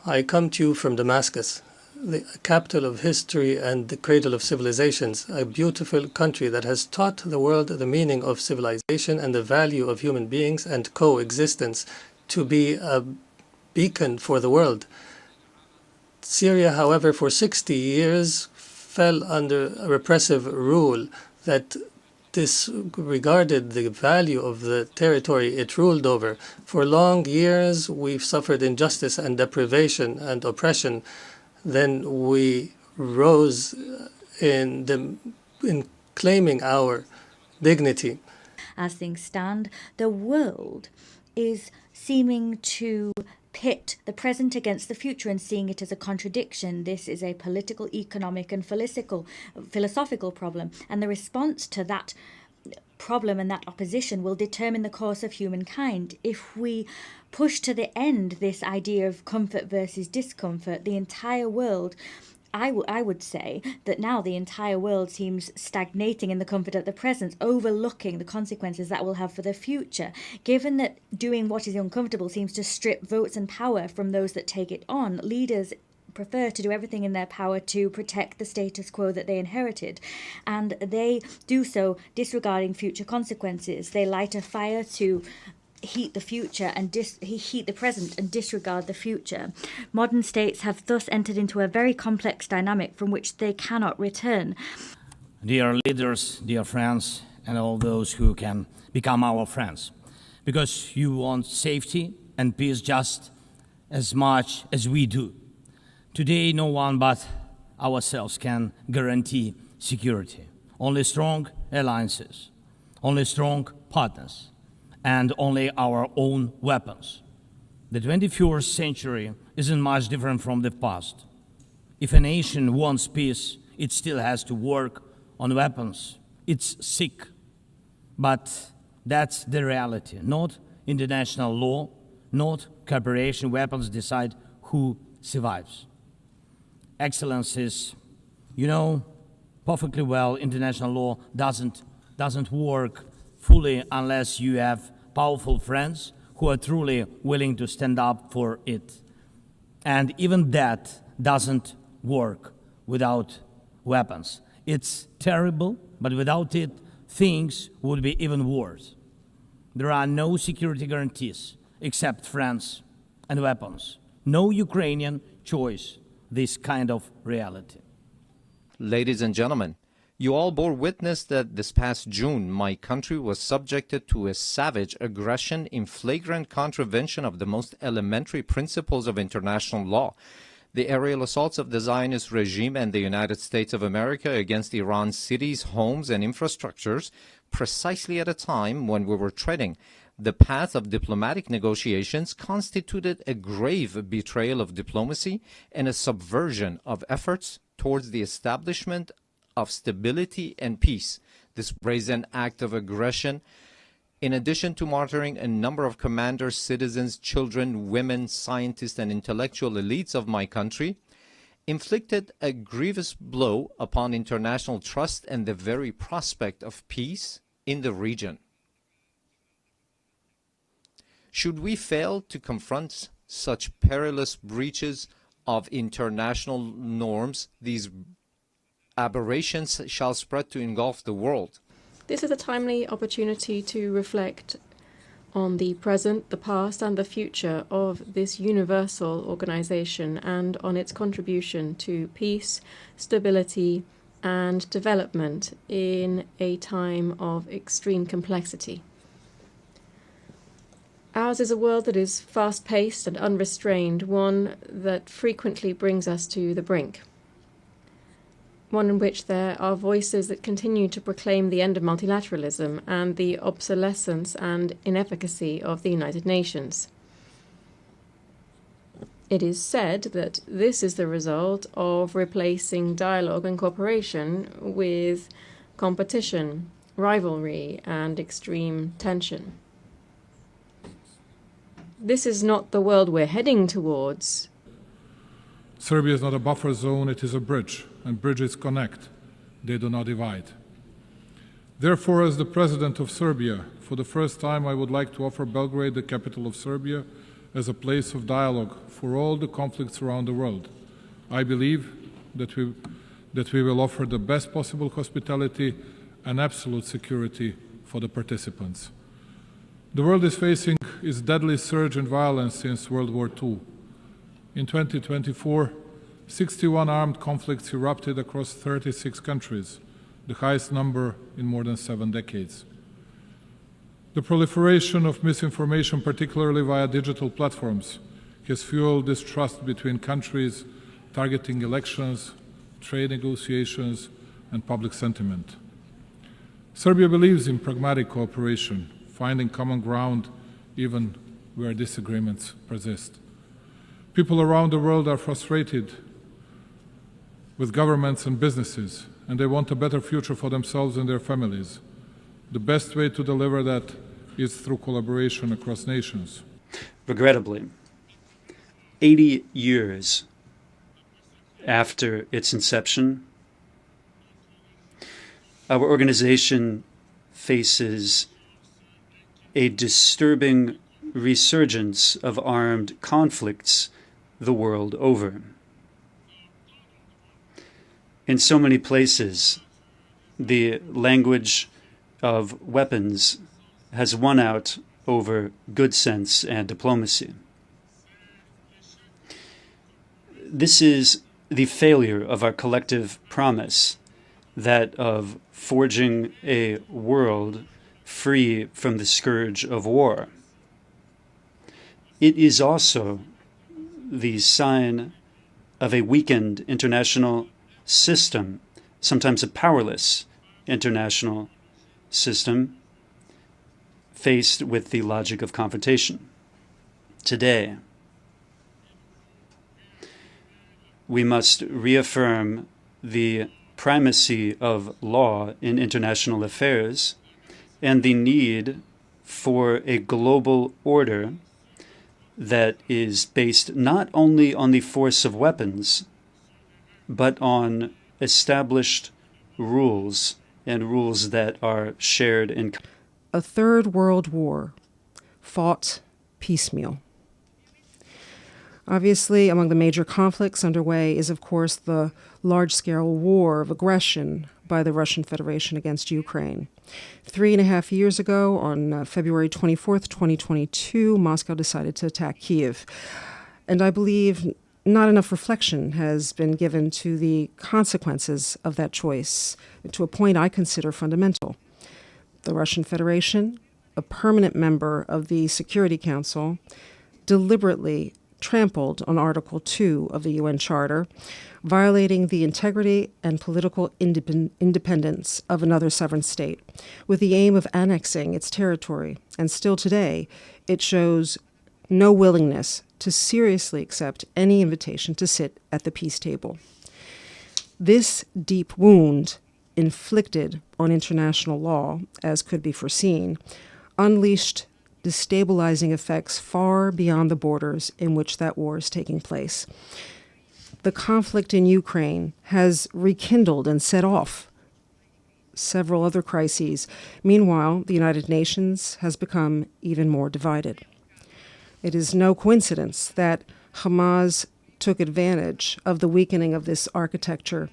I come to you from Damascus, the capital of history and the cradle of civilizations, a beautiful country that has taught the world the meaning of civilization and the value of human beings and coexistence to be a beacon for the world. Syria, however, for 60 years fell under a repressive rule that disregarded the value of the territory it ruled over. For long years, we've suffered injustice and deprivation and oppression. Then we rose in claiming our dignity. As things stand, the world is seeming to pit the present against the future and seeing it as a contradiction. This is a political, economic and philosophical problem, and the response to that problem and that opposition will determine the course of humankind. If we push to the end this idea of comfort versus discomfort, the entire world, I would say that now the entire world seems stagnating in the comfort at the present, overlooking the consequences that will have for the future. Given that doing what is uncomfortable seems to strip votes and power from those that take it on, leaders prefer to do everything in their power to protect the status quo that they inherited, and they do so disregarding future consequences. They light a fire to heat the future and heat the present and disregard the future. Modern states have thus entered into a very complex dynamic from which they cannot return. Dear leaders, dear friends, and all those who can become our friends, because you want safety and peace just as much as we do. Today, no one but ourselves can guarantee security. Only strong alliances, only strong partners, and only our own weapons. The 21st century isn't much different from the past. If a nation wants peace, it still has to work on weapons. It's sick, but that's the reality. Not international law, not cooperation. Weapons decide who survives. Excellencies, you know perfectly well international law doesn't work fully unless you have powerful friends who are truly willing to stand up for it. And even that doesn't work without weapons. It's terrible, but without it, things would be even worse. There are no security guarantees except friends and weapons. No Ukrainian choice this kind of reality. Ladies and gentlemen, you all bore witness that this past June, my country was subjected to a savage aggression in flagrant contravention of the most elementary principles of international law. The aerial assaults of the Zionist regime and the United States of America against Iran's cities, homes, and infrastructures, precisely at a time when we were treading the path of diplomatic negotiations, constituted a grave betrayal of diplomacy and a subversion of efforts towards the establishment of stability and peace. This brazen act of aggression, in addition to martyring a number of commanders, citizens, children, women, scientists, and intellectual elites of my country, inflicted a grievous blow upon international trust and the very prospect of peace in the region. Should we fail to confront such perilous breaches of international norms, these aberrations shall spread to engulf the world. This is a timely opportunity to reflect on the present, the past, and the future of this universal organization and on its contribution to peace, stability, and development in a time of extreme complexity. Ours is a world that is fast-paced and unrestrained, one that frequently brings us to the brink. One in which there are voices that continue to proclaim the end of multilateralism and the obsolescence and inefficacy of the United Nations. It is said that this is the result of replacing dialogue and cooperation with competition, rivalry, and extreme tension. This is not the world we're heading towards. Serbia is not a buffer zone, it is a bridge, and bridges connect, they do not divide. Therefore, as the President of Serbia, for the first time I would like to offer Belgrade, the capital of Serbia, as a place of dialogue for all the conflicts around the world. I believe that we will offer the best possible hospitality and absolute security for the participants. The world is facing its deadly surge in violence since World War II. In 2024, 61 armed conflicts erupted across 36 countries, the highest number in more than 7 decades. The proliferation of misinformation, particularly via digital platforms, has fueled distrust between countries, targeting elections, trade negotiations, and public sentiment. Serbia believes in pragmatic cooperation, finding common ground even where disagreements persist. People around the world are frustrated with governments and businesses, and they want a better future for themselves and their families. The best way to deliver that is through collaboration across nations. Regrettably, 80 years after its inception, our organization faces a disturbing resurgence of armed conflicts the world over. In so many places, the language of weapons has won out over good sense and diplomacy. This is the failure of our collective promise, that of forging a world free from the scourge of war. It is also the sign of a weakened international system, sometimes a powerless international system, faced with the logic of confrontation. Today, we must reaffirm the primacy of law in international affairs and the need for a global order that is based not only on the force of weapons, but on established rules and rules that are shared in. A third world war fought piecemeal. Obviously, among the major conflicts underway is, of course, the large-scale war of aggression by the Russian Federation against Ukraine. 3.5 years ago, on February 24th, 2022, Moscow decided to attack Kyiv. And I believe not enough reflection has been given to the consequences of that choice, to a point I consider fundamental. The Russian Federation, a permanent member of the Security Council, deliberately trampled on Article 2 of the UN Charter, violating the integrity and political independence of another sovereign state, with the aim of annexing its territory. And still today, it shows no willingness to seriously accept any invitation to sit at the peace table. This deep wound, inflicted on international law, as could be foreseen, unleashed destabilizing effects far beyond the borders in which that war is taking place. The conflict in Ukraine has rekindled and set off several other crises. Meanwhile, the United Nations has become even more divided. It is no coincidence that Hamas took advantage of the weakening of this architecture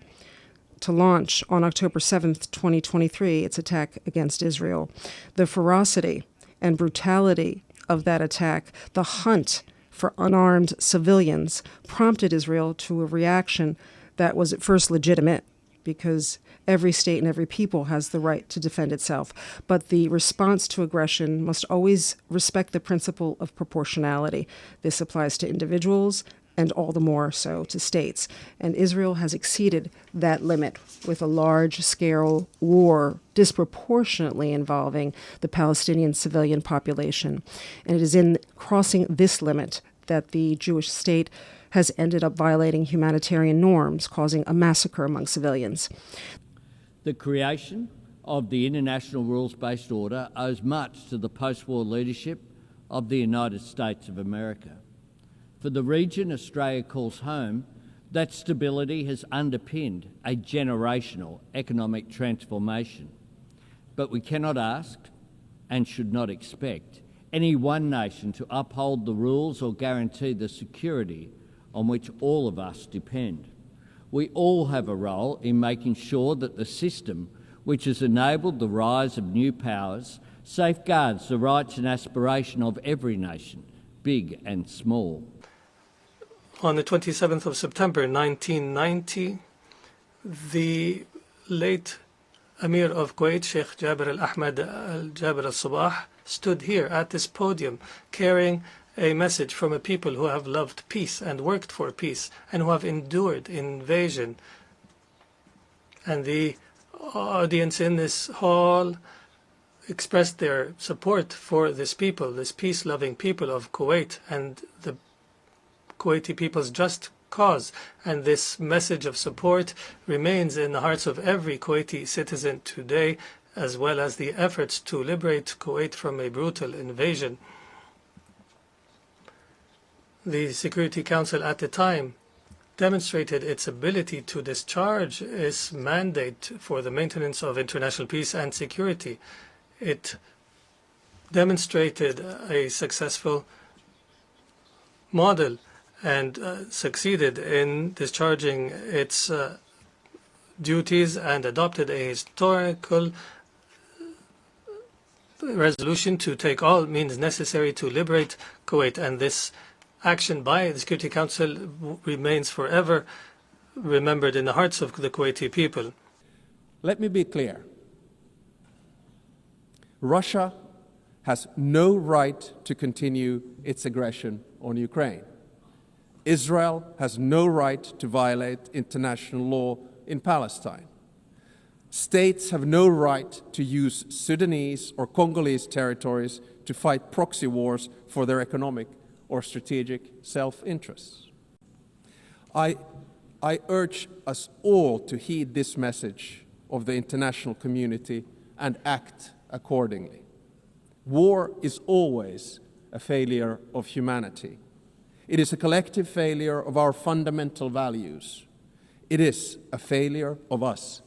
to launch on October 7th, 2023, its attack against Israel. The ferocity and brutality of that attack, the hunt for unarmed civilians, prompted Israel to a reaction that was at first legitimate, because every state and every people has the right to defend itself. But the response to aggression must always respect the principle of proportionality. This applies to individuals and all the more so to states. And Israel has exceeded that limit with a large-scale war disproportionately involving the Palestinian civilian population. And it is in crossing this limit that the Jewish state has ended up violating humanitarian norms, causing a massacre among civilians. The creation of the international rules-based order owes much to the post-war leadership of the United States of America. For the region Australia calls home, that stability has underpinned a generational economic transformation. But we cannot ask, and should not expect, any one nation to uphold the rules or guarantee the security on which all of us depend. We all have a role in making sure that the system which has enabled the rise of new powers safeguards the rights and aspiration of every nation, big and small. On the 27th of September 1990, the late Emir of Kuwait, Sheikh Javier Ahmad Al-Jaber Al-Sabah, stood here at this podium carrying a message from a people who have loved peace and worked for peace and who have endured invasion. And the audience in this hall expressed their support for this people, this peace-loving people of Kuwait and the Kuwaiti people's just cause. And this message of support remains in the hearts of every Kuwaiti citizen today, as well as the efforts to liberate Kuwait from a brutal invasion. The Security Council at the time demonstrated its ability to discharge its mandate for the maintenance of international peace and security. It demonstrated a successful model and succeeded in discharging its duties and adopted a historical resolution to take all means necessary to liberate Kuwait. And this action by the Security Council remains forever remembered in the hearts of the Kuwaiti people. Let me be clear. Russia has no right to continue its aggression on Ukraine. Israel has no right to violate international law in Palestine. States have no right to use Sudanese or Congolese territories to fight proxy wars for their economic or strategic self-interests. I urge us all to heed this message of the international community and act accordingly. War is always a failure of humanity. It is a collective failure of our fundamental values. It is a failure of us